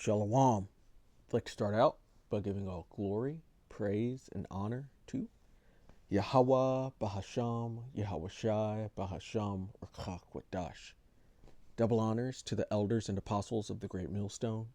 Shalom. I'd like to start out by giving all glory, praise, and honor to Yahweh Bahasham, Yahawashi Bahasham, Urchak Wadash. Double honors to the elders and apostles of the Great Millstone,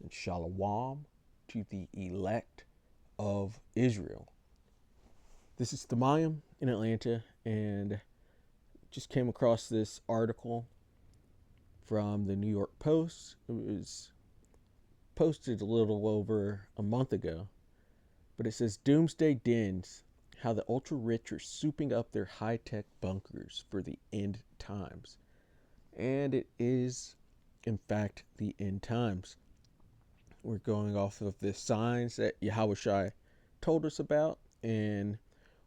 and Shalom to the elect of Israel. This is the Mayim in Atlanta, and just came across this article from the New York Post. It was posted a little over a month ago, but it says Doomsday Dens, how the ultra rich are souping up their high-tech bunkers for the end times. And it is, in fact, the end times. We're going off of the signs that Yahawashi told us about and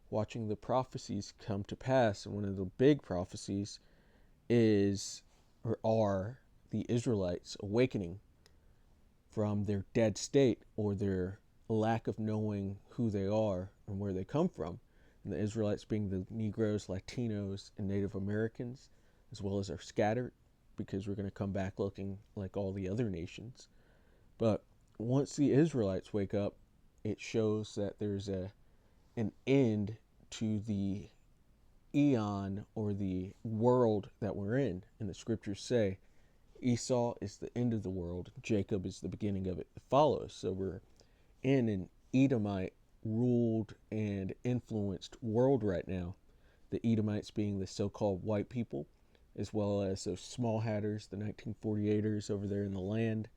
watching the prophecies come to pass. And one of the big prophecies is, or are, the Israelites awakening from their dead state or their lack of knowing who they are and where they come from. And the Israelites being the Negroes, Latinos, and Native Americans, as well as are scattered, because we're going to come back looking like all the other nations. But once the Israelites wake up, it shows that there's an end to the eon or the world that we're in. And the scriptures say Esau is the end of the world, Jacob is the beginning of it that follows. So we're in an Edomite ruled and influenced world right now. The Edomites being the so-called white people, as well as those small hatters, the 1948ers over there in the land,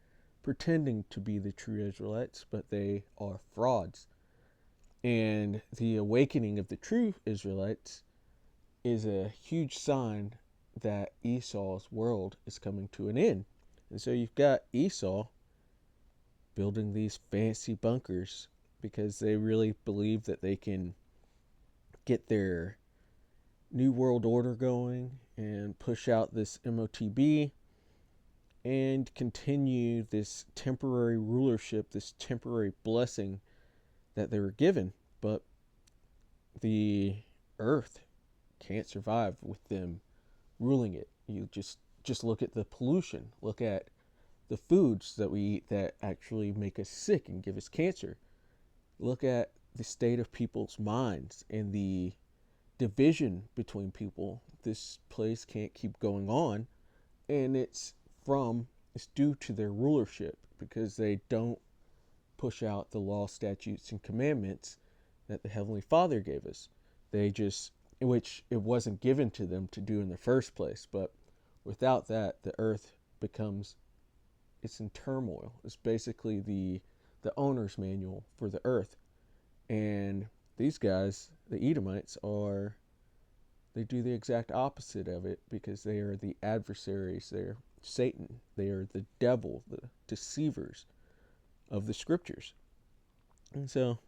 pretending to be the true Israelites, but they are frauds. And the awakening of the true Israelites is a huge sign that Esau's world is coming to an end. And so you've got Esau building these fancy bunkers because they really believe that they can get their new world order going and push out this MOTB and continue this temporary rulership, this temporary blessing that they were given. But the earth can't survive with them ruling it. You just look at the pollution, look at the foods that we eat that actually make us sick and give us cancer. Look at the state of people's minds and the division between people. This place can't keep going on, and it's due to their rulership, because they don't push out the law, statutes, and commandments that the Heavenly Father gave us. They just, which it wasn't given to them to do in the first place, but without that, the earth becomes, it's in turmoil. It's basically the owner's manual for the earth. And these guys, the Edomites, they do the exact opposite of it, because they are the adversaries. They're Satan. They are the devil, the deceivers of the scriptures. And so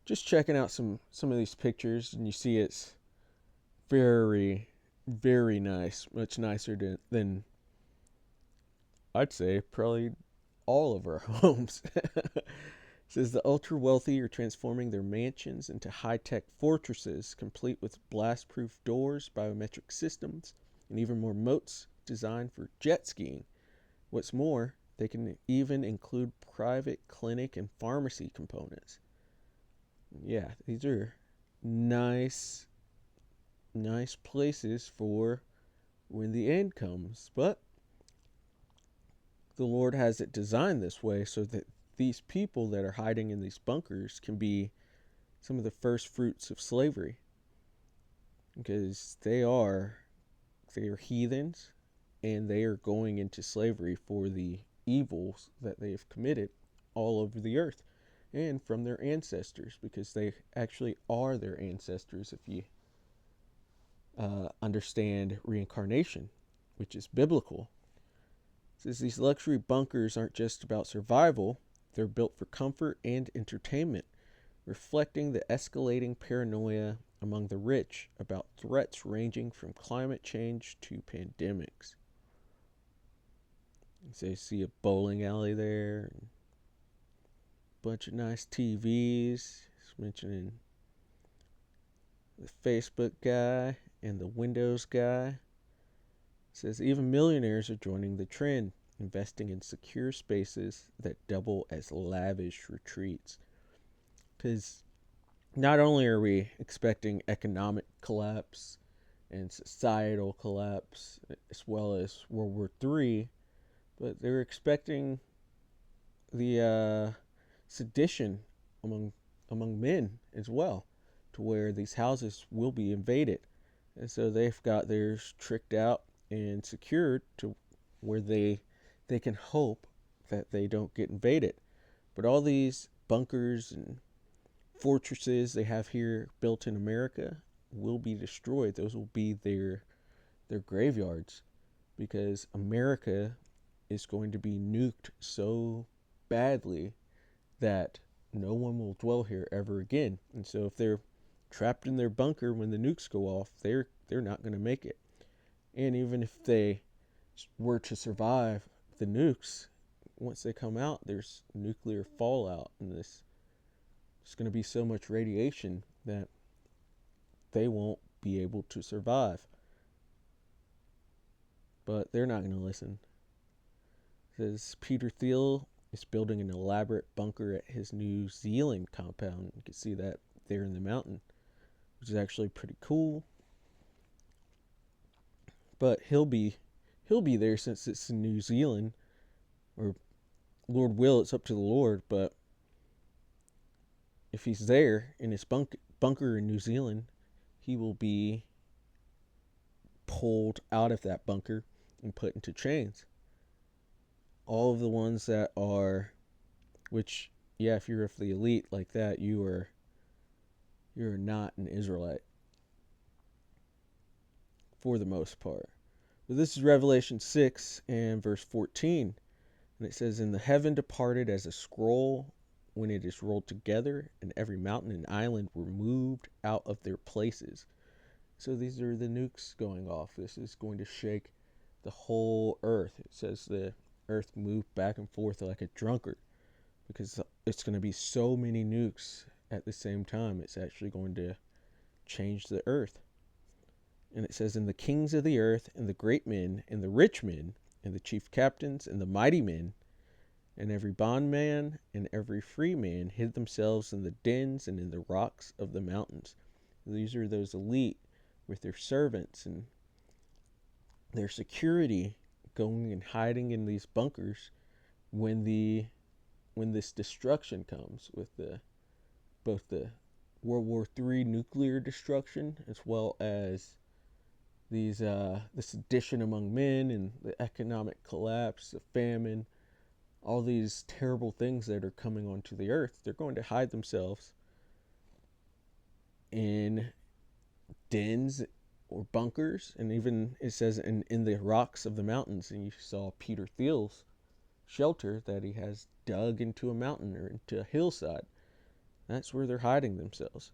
just checking out some of these pictures, and you see it's very, very nice. Much nicer than I'd say probably all of our homes. It says the ultra wealthy are transforming their mansions into high-tech fortresses, complete with blast-proof doors, biometric systems, and even more moats designed for jet skiing. What's more, they can even include private clinic and pharmacy components. Yeah, these are nice places for when the end comes. But the Lord has it designed this way so that these people that are hiding in these bunkers can be some of the first fruits of slavery, because they are heathens, and they are going into slavery for the evils that they have committed all over the earth and from their ancestors, because they actually are their ancestors if you understand reincarnation, which is biblical. It says these luxury bunkers aren't just about survival, they're built for comfort and entertainment, reflecting the escalating paranoia among the rich about threats ranging from climate change to pandemics. So you see a bowling alley there, and a bunch of nice TVs. Just mentioning the Facebook guy and the Windows guy. It says even millionaires are joining the trend. investing in secure spaces that double as lavish retreats. Because not only are we expecting economic collapse and societal collapse, as well as World War III, but they're expecting the sedition among men as well, to where these houses will be invaded, and so they've got theirs tricked out and secured to where they can hope that they don't get invaded. But all these bunkers and fortresses they have here built in America will be destroyed. Those will be their graveyards, because America is going to be nuked so badly that no one will dwell here ever again. And so if they're trapped in their bunker when the nukes go off, they're not going to make it. And even if they were to survive the nukes, once they come out, there's nuclear fallout, and there's going to be so much radiation that they won't be able to survive. But they're not going to listen. It says Peter Thiel is building an elaborate bunker at his New Zealand compound. You can see that there in the mountain, which is actually pretty cool. But he'll be there since it's in New Zealand, or Lord will, it's up to the Lord. But if he's there in his bunker in New Zealand, he will be pulled out of that bunker and put into chains. All of the ones that are, which, yeah, if you're of the elite like that, you're not an Israelite for the most part. But this is Revelation 6 and verse 14. And it says, "And the heaven departed as a scroll when it is rolled together, and every mountain and island were moved out of their places." So these are the nukes going off. This is going to shake the whole earth. It says the earth moved back and forth like a drunkard, because it's going to be so many nukes at the same time. It's actually going to change the earth. And it says, "And the kings of the earth, and the great men, and the rich men, and the chief captains, and the mighty men, and every bondman, and every free man hid themselves in the dens and in the rocks of the mountains." These are those elite with their servants and their security, going and hiding in these bunkers when this destruction comes, with both the World War III nuclear destruction, as well as these the sedition among men and the economic collapse, the famine, all these terrible things that are coming onto the earth. They're going to hide themselves in dens or bunkers, and even it says in the rocks of the mountains. And you saw Peter Thiel's shelter that he has dug into a mountain or into a hillside. That's where they're hiding themselves.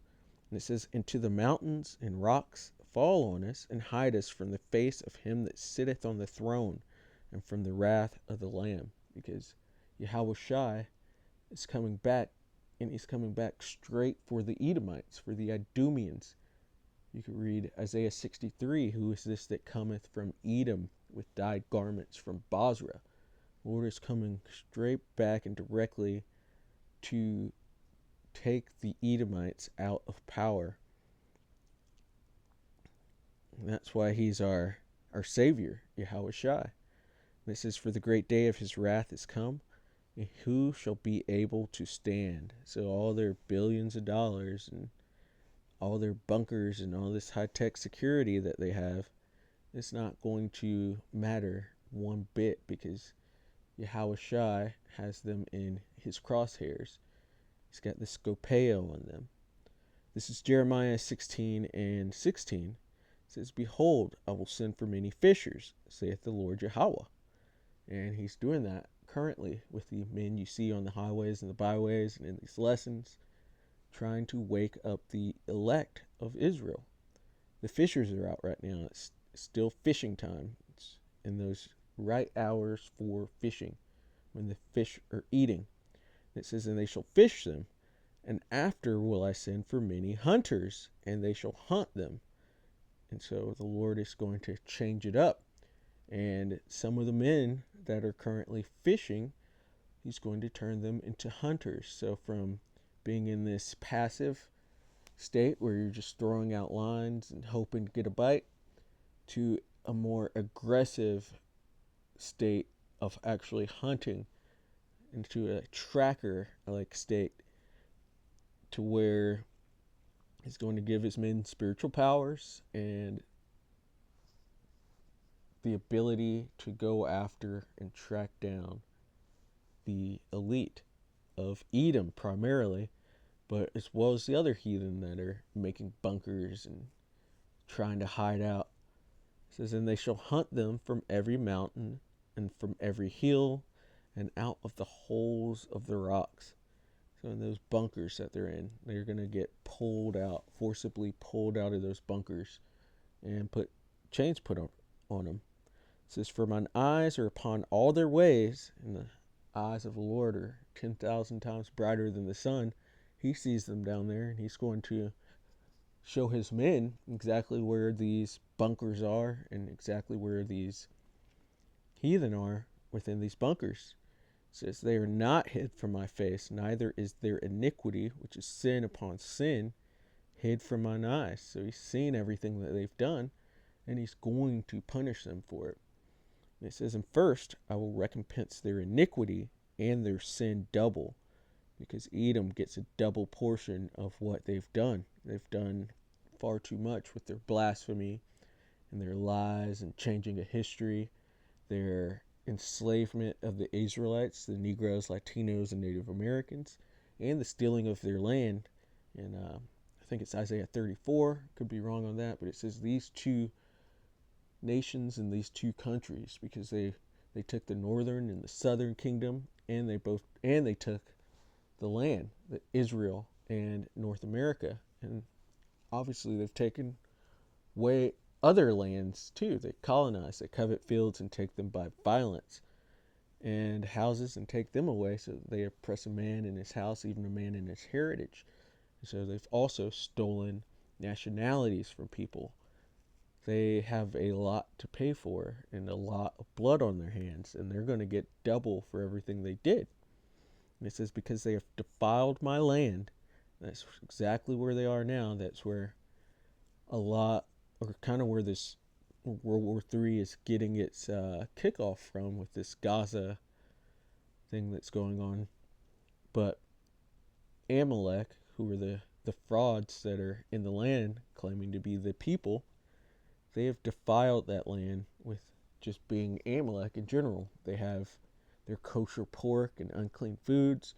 And it says, "Into the mountains and rocks fall on us, and hide us from the face of him that sitteth on the throne, and from the wrath of the Lamb." Because Yahawashi is coming back, and he's coming back straight for the Edomites, for the Idumeans. You could read Isaiah 63, "Who is this that cometh from Edom with dyed garments from Basra?" The Lord is coming straight back and directly to take the Edomites out of power. And that's why he's our Savior, Yahawashi. This says, "For the great day of his wrath is come, and who shall be able to stand?" So all their billions of dollars and all their bunkers and all this high-tech security that they have, it's not going to matter one bit, because Yahawashi has them in his crosshairs. He's got the scopeo on them. This is Jeremiah 16 and 16. It says, "Behold, I will send for many fishers, saith the Lord Yahweh." And he's doing that currently with the men you see on the highways and the byways and in these lessons, trying to wake up the elect of Israel. The fishers are out right now. It's still fishing time. It's in those right hours for fishing, when the fish are eating. It says, "And they shall fish them, and after will I send for many hunters, and they shall hunt them." And so the Lord is going to change it up. And some of the men that are currently fishing, he's going to turn them into hunters. So from being in this passive state where you're just throwing out lines and hoping to get a bite to a more aggressive state of actually hunting, into a tracker like state, to where he's going to give his men spiritual powers and the ability to go after and track down the elite of Edom primarily, but as well as the other heathen that are making bunkers and trying to hide out. It says, and they shall hunt them from every mountain and from every hill and out of the holes of the rocks. So in those bunkers that they're in, they're going to get pulled out, forcibly pulled out of those bunkers and put chains put on them. It says, for mine eyes are upon all their ways, and the eyes of the Lord are 10,000 times brighter than the sun. He sees them down there, and he's going to show his men exactly where these bunkers are and exactly where these heathen are within these bunkers. It says, they are not hid from my face, neither is their iniquity, which is sin upon sin, hid from mine eyes. So he's seen everything that they've done, and he's going to punish them for it. And it says, and first I will recompense their iniquity and their sin double, because Edom gets a double portion of what they've done. They've done far too much with their blasphemy and their lies and changing of history, their enslavement of the Israelites, the Negroes, Latinos, and Native Americans, and the stealing of their land. And I think it's Isaiah 34, could be wrong on that, but it says these two nations and these two countries, because they took the northern and the southern kingdom, and they took the land, the Israel and North America, and obviously they've taken way other lands too. They colonize, they covet fields and take them by violence, and houses and take them away. So they oppress a man in his house, even a man in his heritage. And so they've also stolen nationalities from people. They have a lot to pay for and a lot of blood on their hands, and they're going to get double for everything they did. And it says, because they have defiled my land. That's exactly where they are now. That's where a lot, or kind of where this World War III is getting its kickoff from, with this Gaza thing that's going on. But Amalek, who are the frauds that are in the land claiming to be the people, they have defiled that land with just being Amalek in general. They have their kosher pork and unclean foods,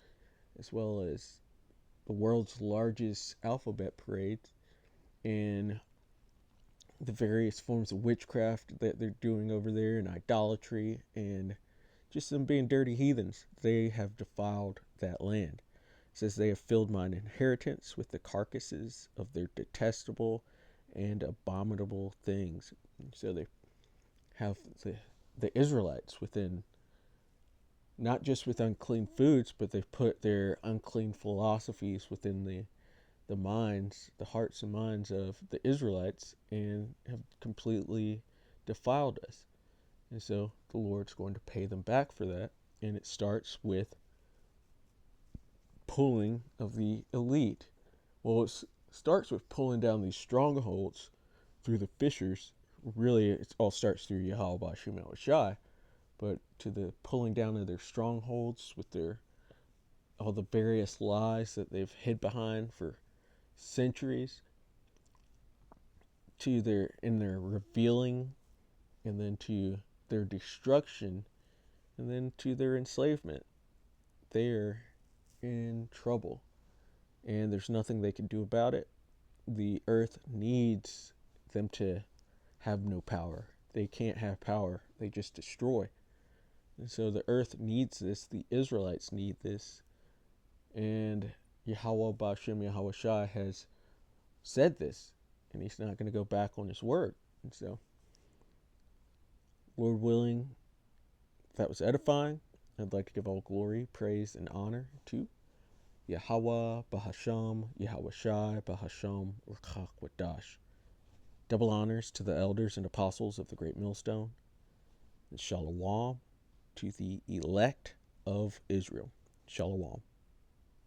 as well as the world's largest alphabet parades, and the various forms of witchcraft that they're doing over there, and idolatry, and just them being dirty heathens. They have defiled that land. It says, they have filled mine inheritance with the carcasses of their detestable and abominable things. So they have the Israelites within, not just with unclean foods, but they've put their unclean philosophies within the minds, the hearts and minds of the Israelites, and have completely defiled us. And so the Lord's going to pay them back for that. And it starts with pulling of the elite. Well, it starts with pulling down these strongholds through the fishers. Really, it all starts through Yahawashi, but to the pulling down of their strongholds with all the various lies that they've hid behind for centuries, to their revealing, and then to their destruction, and then to their enslavement. They're in trouble, and there's nothing they can do about it. The earth needs them to have no power. They can't have power. They just destroy. And so the earth needs this. The Israelites need this. And Yahweh Ba'Shem Yahawashi has said this, and he's not going to go back on his word. And so, Lord willing, that was edifying. I'd like to give all glory, praise, and honor to Yahweh Bahasham, Yahawashi Bahasham Urchakwadash. Double honors to the elders and apostles of the Great Millstone, And Shalom to the elect of Israel. Shalom.